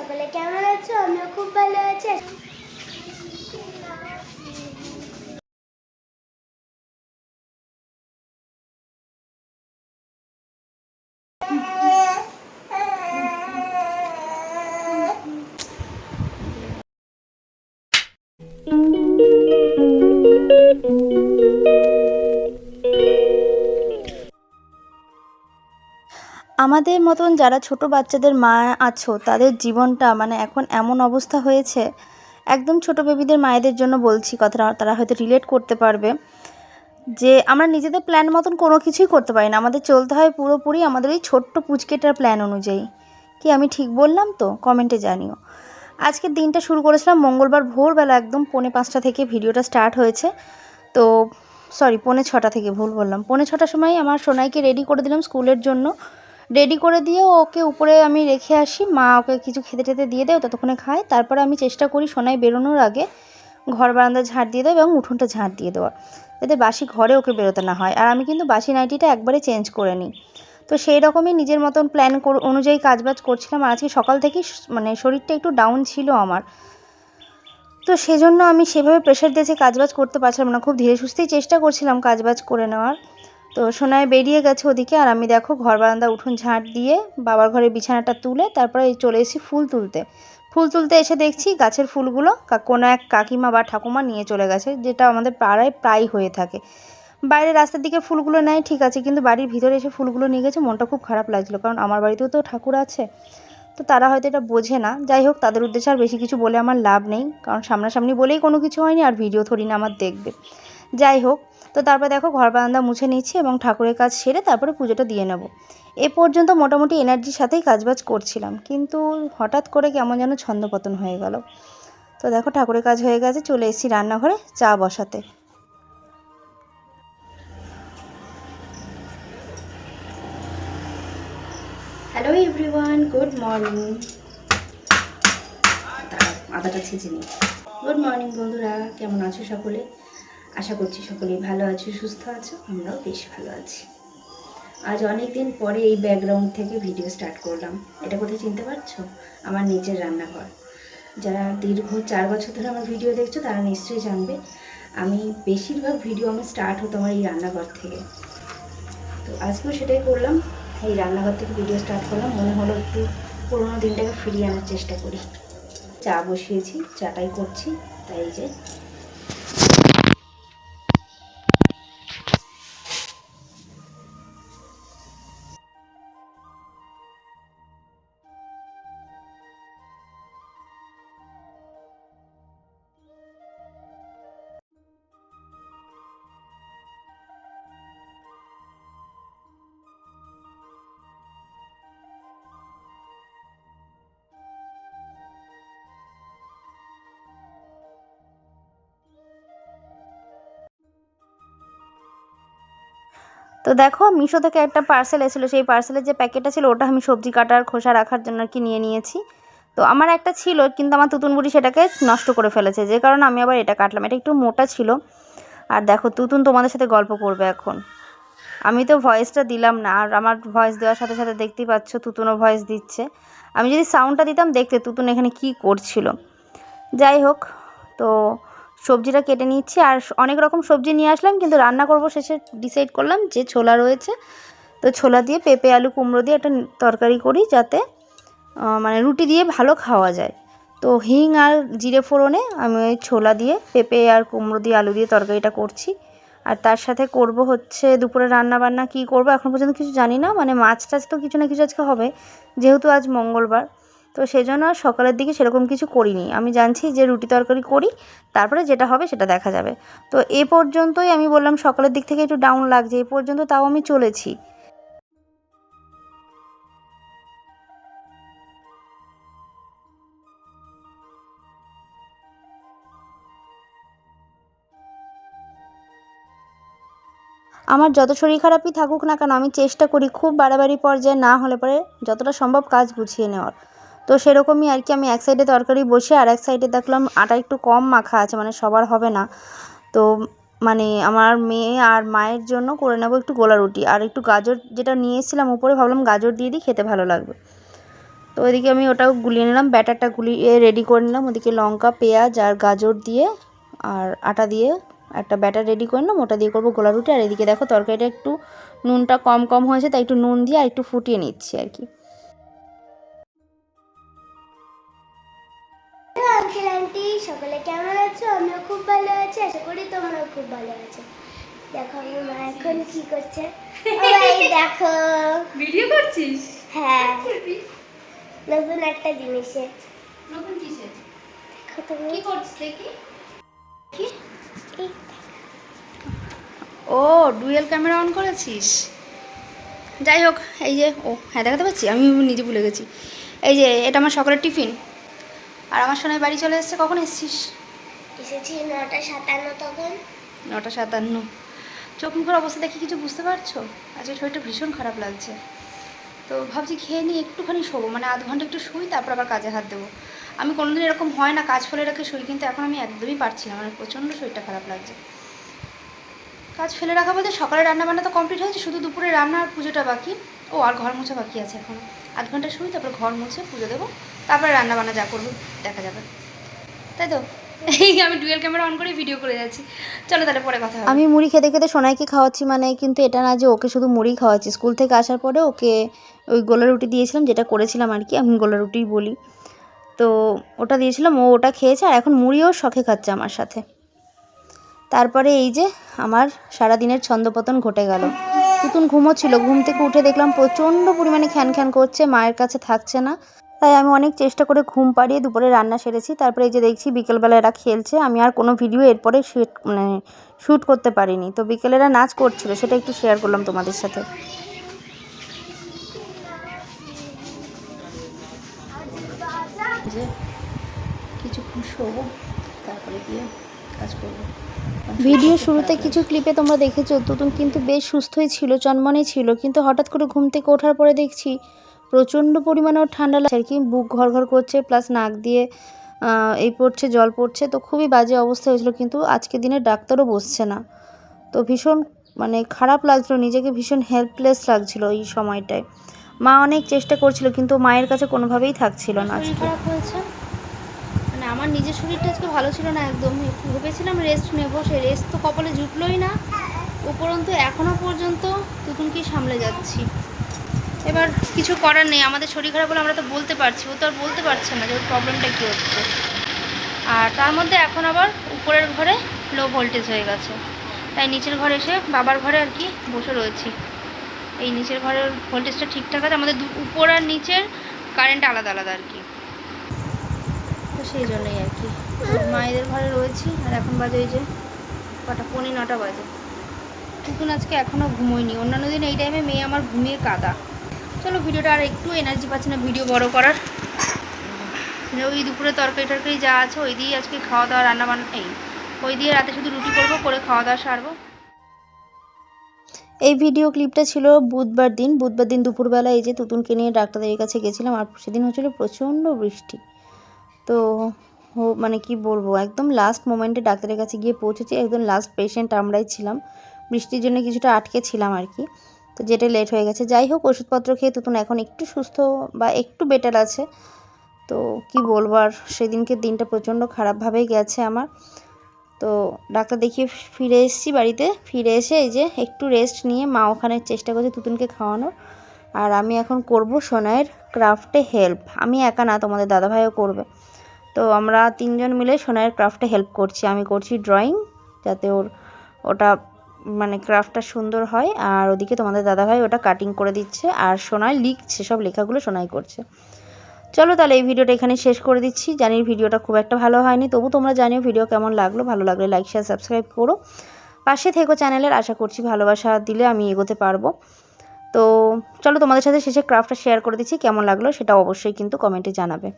সকলে কেমন আছো? আমিও খুব ভালো আছি। আমাদের মতন যারা ছোট বাচ্চাদের মা আছো তাদের জীবনটা মানে এখন এমন অবস্থা হয়েছে, একদম ছোট বেবিদের মায়েদের জন্য বলছি কথাটা, তারা হয়তো রিলেট করতে পারবে যে আমরা নিজেদের প্ল্যান মতন কোনো কিছুই করতে পারি না। আমাদের চলতে হয় পুরোপুরি আমাদের ওই ছোট্ট পুচকেটার প্ল্যান অনুযায়ী। কি আমি ঠিক বললাম তো? কমেন্টে জানিও। আজকের দিনটা শুরু করেছিলাম মঙ্গলবার ভোরবেলা, একদম 4:45 থেকে ভিডিওটা স্টার্ট হয়েছে। তো সরি, 5:45 থেকে, ভুল বললাম। 5:45 সময় আমার সোনাইকে রেডি করে দিলাম স্কুলের জন্য। রেডি করে দিয়ে ওকে উপরে আমি রেখে আসি, মা ওকে কিছু খেতে টেতে দিয়ে দেয়, ততক্ষণে খায়। তারপরে আমি চেষ্টা করি সোনাই বেরোনোর আগে ঘর বারান্দা ঝাড় দিয়ে দেওয়া এবং উঠোনটা ঝাড় দিয়ে দেওয়া, যাতে বাসি ঘরে ওকে বেরোতে না হয়। আর আমি কিন্তু বাসি নাইটিটা একবারে চেঞ্জ করে নিই। তো সেই রকমই নিজের মতন প্ল্যান অনুযায়ী কাজবাজ করছিলাম। আর আজকে সকাল থেকেই মানে শরীরটা একটু ডাউন ছিল আমার, তো সেজন্য আমি সেভাবে প্রেশার দিয়েছি কাজবাজ করতে পারছিলাম না। খুব ধীরে সুস্থেই চেষ্টা করছিলাম কাজবাজ করে নেওয়ার। তো সোনায় বেরিয়ে গেছে ওদিকে, আর আমি দেখো ঘর বারান্দা উঠোন ঝাঁট দিয়ে বাবার ঘরের বিছানাটা তুলে তারপরে চলে এসেছি ফুল তুলতে। ফুল তুলতে এসে দেখছি গাছের ফুলগুলো কোনো এক কাকিমা বা ঠাকুমা নিয়ে চলে গেছে, যেটা আমাদের পাড়ায় প্রায় হয়ে থাকে। বাইরে রাস্তার দিকে ফুলগুলো নেয় ঠিক আছে, কিন্তু বাড়ির ভিতরে এসে ফুলগুলো নিয়ে গেছে। মনটা খুব খারাপ লাগছিলো, কারণ আমার বাড়িতেও তো ঠাকুর আছে, তো তারা হয়তো এটা বোঝে না। যাই হোক, তাদের উদ্দেশ্যে আর বেশি কিছু বলে আমার লাভ নেই, কারণ সামনাসামনি বলেই কোনো কিছু হয়নি, আর ভিডিও থোড়ি না আমার দেখবে। যাই হোক, তো তারপর দেখো ঘর বারান্দা মুছে নিচ্ছি এবং ঠাকুরের কাজ সেরে তারপরে পুজোটা দিয়ে নেব। এ পর্যন্ত মোটামুটি এনার্জির সাথেই কাজবাজ করছিলাম, কিন্তু হঠাৎ করে কেমন যেন ছন্দপতন হয়ে গেল। তো দেখো ঠাকুরের কাজ হয়ে গেছে, চলে এসেছি রান্নাঘরে চা বসাতে। Hello everyone, good morning. আদাটা ছেঁচে নিই। গুড মর্নিং বন্ধুরা, কেমন আছো সকলে? আশা করছি সকলেই ভালো আছো, সুস্থ আছো। আমরাও বেশ ভালো আছি। আজ অনেক দিন পরে এই ব্যাকগ্রাউন্ড থেকে ভিডিও স্টার্ট করলাম। এটা কোথায় চিনতে পারছো? আমার নিচের রান্নাঘর। যারা দীর্ঘ 4 বছর ধরে আমার ভিডিও দেখছো তারা নিশ্চয়ই জানবে, আমি বেশিরভাগ ভিডিও আমার স্টার্ট হতো আমার এই রান্নাঘর থেকে। তো আজকেও সেটাই করলাম, এই রান্নাঘর থেকে ভিডিও স্টার্ট করলাম। মনে হলো একটু পুরোনো দিনটাকে ফিরিয়ে আনার চেষ্টা করি। চা বসিয়েছি, চাটাই করছি, তাই যে তো দেখো মিশো থেকে একটা পার্সেল এসেছিলো, সেই পার্সেলের যে প্যাকেটটা ছিল ওটা আমি সবজি কাটার খোসা রাখার জন্য আর কি নিয়ে নিয়েছি। তো আমার একটা ছিল, কিন্তু আমার তুতুন বুড়ি সেটাকে নষ্ট করে ফেলেছে, যে কারণে আমি আবার এটা কাটলাম। এটা একটু মোটা ছিল। আর দেখো তুতুন তোমাদের সাথে গল্প করবে এখন। আমি তো ভয়েসটা দিলাম না, আর আমার ভয়েস দেওয়ার সাথে সাথে দেখতেই পাচ্ছ তুতুনও ভয়েস দিচ্ছে। আমি যদি সাউন্ডটা দিতাম দেখতে তুতুন এখানে কি করছিল। যাই হোক, তো সবজিটা কেটে নিচ্ছি। আর অনেক রকম সবজি নিয়ে আসলাম, কিন্তু রান্না করব শেষে ডিসাইড করলাম যে ছোলা রয়েছে, তো ছোলা দিয়ে পেঁপে আলু কুমড়ো দিয়ে একটা তরকারি করি, যাতে মানে রুটি দিয়ে ভালো খাওয়া যায়। তো হিং আর জিরে ফোড়নে আমি ওই ছোলা দিয়ে পেঁপে আর কুমড়ো দিয়ে আলু দিয়ে তরকারিটা করছি। আর তার সাথে করব হচ্ছে দুপুরে রান্না বান্না কী করব এখন পর্যন্ত কিছু জানি না, মানে মাছ টাছ তো কিছু না কিছু আজকে হবে, যেহেতু আজ মঙ্গলবার। তো সেজন্য আর সকালের দিকে সেরকম কিছু করিনি। আমি জানছি যে রুটি তরকারি করি, তারপরে যেটা হবে সেটা দেখা যাবে। তো এ পর্যন্তই আমি বললাম সকালের দিক থেকে একটু ডাউন লাগছে, এ পর্যন্ত তাও আমি চলেছি। আমার যত শরীর খারাপই থাকুক না কেন, আমি চেষ্টা করি খুব বাড়াবাড়ি পর্যায়ে না হলে পরে যতটা সম্ভব কাজ গুছিয়ে নেওয়ার। তো সেরকমই আর কি, আমি এক সাইডে তরকারি বসে আর এক সাইডে দেখলাম আটা একটু কম মাখা আছে, মানে সবার হবে না। তো মানে আমার মেয়ে আর মায়ের জন্য করে নেবো একটু গোলা রুটি, আর একটু গাজর যেটা নিয়ে এসেছিলাম উপরে, ভাবলাম গাজর দিয়ে দিই, খেতে ভালো লাগবে। তো তো ওইদিকে আমি ওটাও গুলিয়ে নিলাম, ব্যাটারটা গুলিয়ে রেডি করে নিলাম। ওদিকে লঙ্কা, পেঁয়াজ আর গাজর দিয়ে আর আটা দিয়ে একটা ব্যাটার রেডি করে নিলাম, ওটা দিয়ে করবো গোলা রুটি। আর এদিকে দেখো তরকারিটা একটু নুনটা কম কম হয়েছে, তাই একটু নুন দিয়ে আর একটু ফুটিয়ে নিচ্ছি আর কি। আঙ্কেল আন্টি সকলে কেমন আছো? আমিও খুব ভালো আছি, আশা করি তোমরাও খুব ভালো আছো। দেখো আমার মা এখন কি করছে। এই দেখো ভিডিও করছিস? হ্যাঁ, নতুন একটা জিনিসে। নতুন কিসে? দেখো তুমি কি করছিস দেখি? কি? এই ও ডুয়েল ক্যামেরা অন করেছিস? যাই হোক, এই যে হ্যাঁ দেখাতে পাচ্ছি, আমি নিজে ভুলে গেছি। এই যে এটা আমার সকালের টিফিন। আর আমার সোনাই বাড়ি চলে এসেছে। কখন এসেছিস? এসেছি 9:57 তখন। 9:57। চোখ মুখের অবস্থা দেখে কিছু বুঝতে পারছো? আজকে শরীরটা ভীষণ খারাপ লাগছে। তো ভাবছি খেয়ে নিয়ে একটুখানি শোবো, মানে আধ ঘন্টা একটু শুই, তারপর আবার কাজে হাত দেবো। আমি কোনোদিন এরকম হয় না কাজ ফেলে রেখে শুই, কিন্তু এখন আমি একদমই পারছি না, মানে প্রচণ্ড শরীরটা খারাপ লাগছে। কাজ ফেলে রাখা বলতে সকালে রান্নাবান্না তো কমপ্লিট হয়েছে, শুধু দুপুরে রান্না আর পুজোটা বাকি। আর ঘর মোছা বাকি আছে এখন। আধ ঘন্টা শুই, তারপর ঘর মুছে পুজো দেবো, তারপরে রান্নাবান্না যা করবো দেখা যাবে, তাই তো? এই আমি ডুয়েল ক্যামেরা অন করে ভিডিও করে যাচ্ছি। চলো তাহলে পরে কথা হবে। আমি মুড়ি খেতে খেতে সোনাইকে খাওয়াচ্ছি, মানে কিন্তু এটা না যে ওকে শুধু মুড়ি খাওয়াচ্ছি। স্কুল থেকে আসার পরে ওকে ওই গোলা রুটি দিয়েছিলাম, যেটা করেছিলাম আর কি, আমি গোলা রুটিই বলি। তো ওটা দিয়েছিলাম, ও ওটা খেয়েছে, আর এখন মুড়িও শখে খাচ্ছে আমার সাথে। তারপরে এই যে আমার সারাদিনের ছন্দপতন ঘটে গেল। তুতুন ঘুমোচ্ছিল, ঘুম থেকে উঠে দেখলাম প্রচণ্ড পরিমাণে খ্যান খ্যান করছে, মায়ের কাছে থাকছে না। তাই আমি অনেক চেষ্টা করে ঘুম পাড়িয়ে দুপুরে রান্না সেরেছি। তারপরে এই যে দেখছি বিকেলবেলা এরা খেলছে। আমি আর কোনো ভিডিও এরপরে শ্যুট করতে পারিনি। তো বিকেলেরা নাচ করছিল, সেটা একটু শেয়ার করলাম তোমাদের সাথে। যে কিছুক্ষণ শোবো, তারপরে গিয়ে কাজ করবো। ভিডিও শুরুতে কিছু ক্লিপে তোমরা দেখেছো তুতুন কিন্তু বেশ সুস্থই ছিল, চনমনেই ছিল, কিন্তু হঠাৎ করে ঘুম থেকে ওঠার পরে দেখছি প্রচণ্ড পরিমাণে ওর ঠান্ডা লাগছে আর কি, বুক ঘরঘর করছে, প্লাস নাক দিয়ে এই পড়ছে, জল পড়ছে। তো খুবই বাজে অবস্থা হয়েছিল, কিন্তু আজকে দিনে ডাক্তারও বসছে না। তো ভীষণ মানে খারাপ লাগছিল, নিজেকে ভীষণ হেল্পলেস লাগছিল এই সময়টায়। মা অনেক চেষ্টা করছিল, কিন্তু মায়ের কাছে কোনোভাবেই থাকছিল না। আজকে খারাপ হয়েছে, মানে আমার নিজের শরীরটা আজকে ভালো ছিল না একদম। ভেবেছিলাম রেস্ট নেব, সেই রেস্ট তো কপালে জুটলোই না। উপরন্তু এখনও পর্যন্ত তুতুনকেই সামলে যাচ্ছি। এবার কিছু করার নেই, আমাদের শরীর খারাপ হলে আমরা তো বলতে পারছি, ও তো আর বলতে পারছে না যে ওর প্রবলেমটা কী হচ্ছে। আর তার মধ্যে এখন আবার উপরের ঘরে লো ভোল্টেজ হয়ে গেছে, তাই নিচের ঘরে এসে বাবার ঘরে আর কি বসে রয়েছি। এই নিচের ঘরের ভোল্টেজটা ঠিকঠাক আছে, আমাদের উপর আর নিচের কারেন্ট আলাদা আলাদা আর কি, তো সেই জন্যই আর কি মায়েদের ঘরে রয়েছি। আর এখন বাজে ওই যে কটা, 9:15 বাজে। তুতুন আজকে এখনও ঘুমোয়নি। অন্যান্য দিন এই টাইমে মেয়ে আমার ঘুমিয়ে কাদা। চলো ভিডিওটা আর একটু এনার্জি পাচ্ছি না ভিডিও বড় করার। ওই দুপুরে তরকারি টরকারি যা আছে ওই দিয়েই আজকে খাওয়া দাওয়া রান্নাবান্না, ওই দিয়ে রাতে শুধু রুটি করবো, করে খাওয়া দাওয়া সারবো। এই ভিডিও ক্লিপটা ছিল বুধবার দিন দুপুরবেলা এই যে তুতুনকে নিয়ে ডাক্তারের কাছে গেছিলাম। আর সেদিন হচ্ছিল প্রচণ্ড বৃষ্টি। তো মানে কি বলবো, একদম লাস্ট মোমেন্টে ডাক্তারের কাছে গিয়ে পৌঁছেছি, একদম লাস্ট পেশেন্ট আমরাই ছিলাম। বৃষ্টির জন্য কিছুটা আটকে ছিলাম আর কি, তো যেটা লেট হয়ে গেছে। যাই হোক, ওষুধপত্র খেয়ে তুতুন এখন একটু সুস্থ বা একটু বেটার আছে। তো কি বলবো, আর সেদিনকে দিনটা প্রচণ্ড খারাপভাবেই গেছে আমার। তো ডাক্তার দেখিয়ে ফিরে এসেছি বাড়িতে। ফিরে এসে এই যে একটু রেস্ট নিয়ে মা ওখানে চেষ্টা করছে তুতুনকে খাওয়ানোর। আর আমি এখন করব সোনাইয়ের ক্রাফটে হেল্প। আমি একা না, তোমাদের দাদাভাইও করবে। তো আমরা 3 জন মিলে সোনাইয়ের ক্রাফটে হেল্প করছি। আমি করছি ড্রয়িং, যাতে ওটা মানে ক্রাফটটা সুন্দর হয়। আর ওদিকে তোমাদের দাদাভাই ওটা কাটিং করে দিচ্ছে, আর সোনাই লিখছে, সব লেখাগুলো সোনাই করছে। চলো তাহলে এই ভিডিওটা এখানে শেষ করে দিচ্ছি। জানি ভিডিওটা খুব একটা ভালো হয়নি, তবু তোমরা জানিও ভিডিও কেমন লাগলো। ভালো লাগলে লাইক শেয়ার সাবস্ক্রাইব করো, পাশে থেকো চ্যানেলের। আশা করছি ভালোবাসা দিলে আমি এগোতে পারবো। তো চলো তোমাদের সাথে শেষে ক্রাফটটা শেয়ার করে দিচ্ছি, কেমন লাগলো সেটা অবশ্যই কিন্তু কমেন্টে জানাবে।